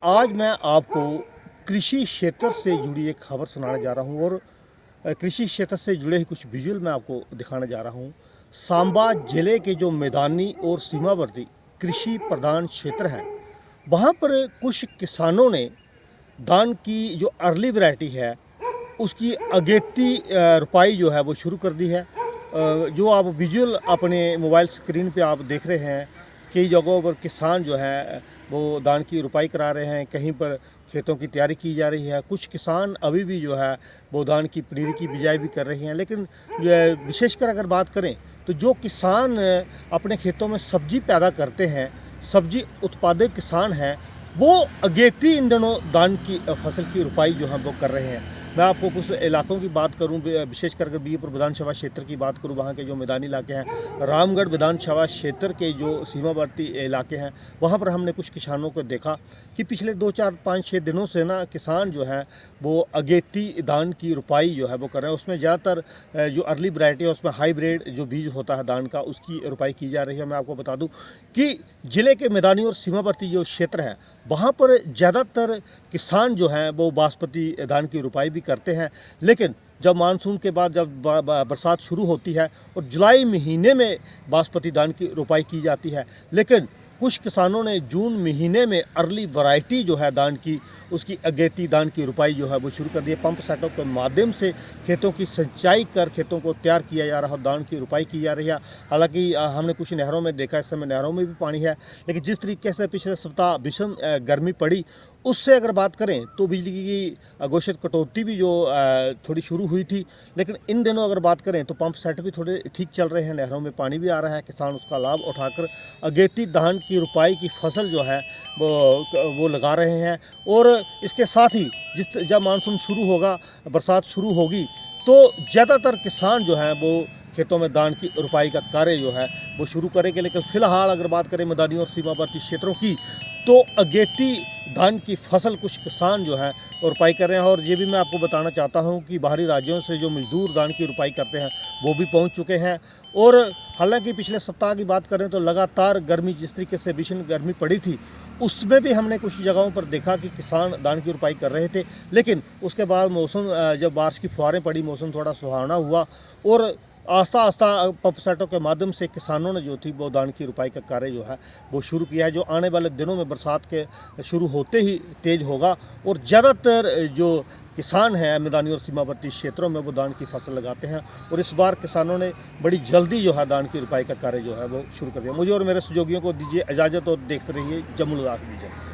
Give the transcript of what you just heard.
आज मैं आपको कृषि क्षेत्र से जुड़ी एक खबर सुनाने जा रहा हूँ और कृषि क्षेत्र से जुड़े ही कुछ विजुअल मैं आपको दिखाने जा रहा हूँ। सांबा जिले के जो मैदानी और सीमावर्ती कृषि प्रधान क्षेत्र हैं, वहाँ पर कुछ किसानों ने धान की जो अर्ली वैरायटी है उसकी अगेती रुपाई जो है वो शुरू कर दी है। जो आप विजुअल अपने मोबाइल स्क्रीन पे आप देख रहे हैं, कई जगहों पर किसान जो है वो धान की रुपाई करा रहे हैं, कहीं पर खेतों की तैयारी की जा रही है। कुछ किसान अभी भी जो है वो धान की पनीरी की बिजाई भी कर रहे हैं। लेकिन विशेषकर अगर बात करें तो जो किसान अपने खेतों में सब्जी पैदा करते हैं, सब्जी उत्पादक किसान हैं, वो अगेती इन दिनों धान की फसल की रुपाई जो है वो कर रहे हैं। मैं आपको कुछ इलाकों की बात करूं, विशेषकर अगर बीएपुर विधानसभा क्षेत्र की बात करूं, वहां के जो मैदानी इलाके हैं, रामगढ़ विधानसभा क्षेत्र के जो सीमावर्ती इलाके हैं, वहां पर हमने कुछ किसानों को देखा कि पिछले 2-4-5-6 दिनों से ना किसान जो है वो अगेती धान की रुपाई जो है वो कर रहे हैं। उसमें ज़्यादातर जो अर्ली वैरायटी है उसमें हाईब्रिड जो बीज होता है धान का, उसकी रुपाई की जा रही है। मैं आपको बता दूं कि ज़िले के मैदानी और सीमावर्ती जो क्षेत्र है वहाँ पर ज़्यादातर किसान जो हैं वो बासमती धान की रुपाई भी करते हैं। लेकिन जब मानसून के बाद जब बरसात शुरू होती है और जुलाई महीने में बासमती धान की रुपाई की जाती है, लेकिन कुछ किसानों ने जून महीने में अर्ली वैरायटी जो है धान की, उसकी अगेती धान की रुपाई जो है वो शुरू कर दी है। पंप सेटों के माध्यम से खेतों की सिंचाई कर खेतों को तैयार किया जा रहा है, धान की रुपाई की जा रही है। हालांकि हमने कुछ नहरों में देखा, इस समय नहरों में भी पानी है, लेकिन जिस तरीके से पिछले सप्ताह भीषण गर्मी पड़ी, उससे अगर बात करें तो बिजली की घोषित कटौती भी जो थोड़ी शुरू हुई थी। लेकिन इन दिनों अगर बात करें तो पंप सेट भी थोड़े ठीक चल रहे हैं, नहरों में पानी भी आ रहा है, किसान उसका लाभ उठाकर अगेती धान की रुपाई की फसल जो है वो लगा रहे हैं। और इसके साथ ही जब मानसून शुरू होगा, बरसात शुरू होगी, तो ज़्यादातर किसान जो हैं वो खेतों में धान की रुपाई का कार्य जो है वो शुरू करेंगे। लेकिन फ़िलहाल अगर बात करें मैदानी और सीमावर्ती क्षेत्रों की, तो अगेती धान की फसल कुछ किसान जो हैं वो रुपाई कर रहे हैं। और ये भी मैं आपको बताना चाहता हूँ कि बाहरी राज्यों से जो मजदूर धान की रुपाई करते हैं वो भी पहुँच चुके हैं। और हालांकि पिछले सप्ताह की बात करें तो लगातार गर्मी, जिस तरीके से भीषण गर्मी पड़ी थी, उसमें भी हमने कुछ जगहों पर देखा कि किसान धान की रुपाई कर रहे थे। लेकिन उसके बाद मौसम, जब बारिश की फुहारें पड़ी, मौसम थोड़ा सुहावना हुआ और आस्ता आस्ता पंप सेटों के माध्यम से किसानों ने जो थी वो धान की रुपाई का कार्य जो है वो शुरू किया है, जो आने वाले दिनों में बरसात के शुरू होते ही तेज़ होगा। और ज़्यादातर जो किसान हैं मैदानी और सीमावर्ती क्षेत्रों में वो धान की फसल लगाते हैं। और इस बार किसानों ने बड़ी जल्दी जो है धान की रुपाई का कार्य जो है वो शुरू कर दिया। मुझे और मेरे सहयोगियों को दीजिए इजाज़त और देखते रहिए जमुल राख विजन।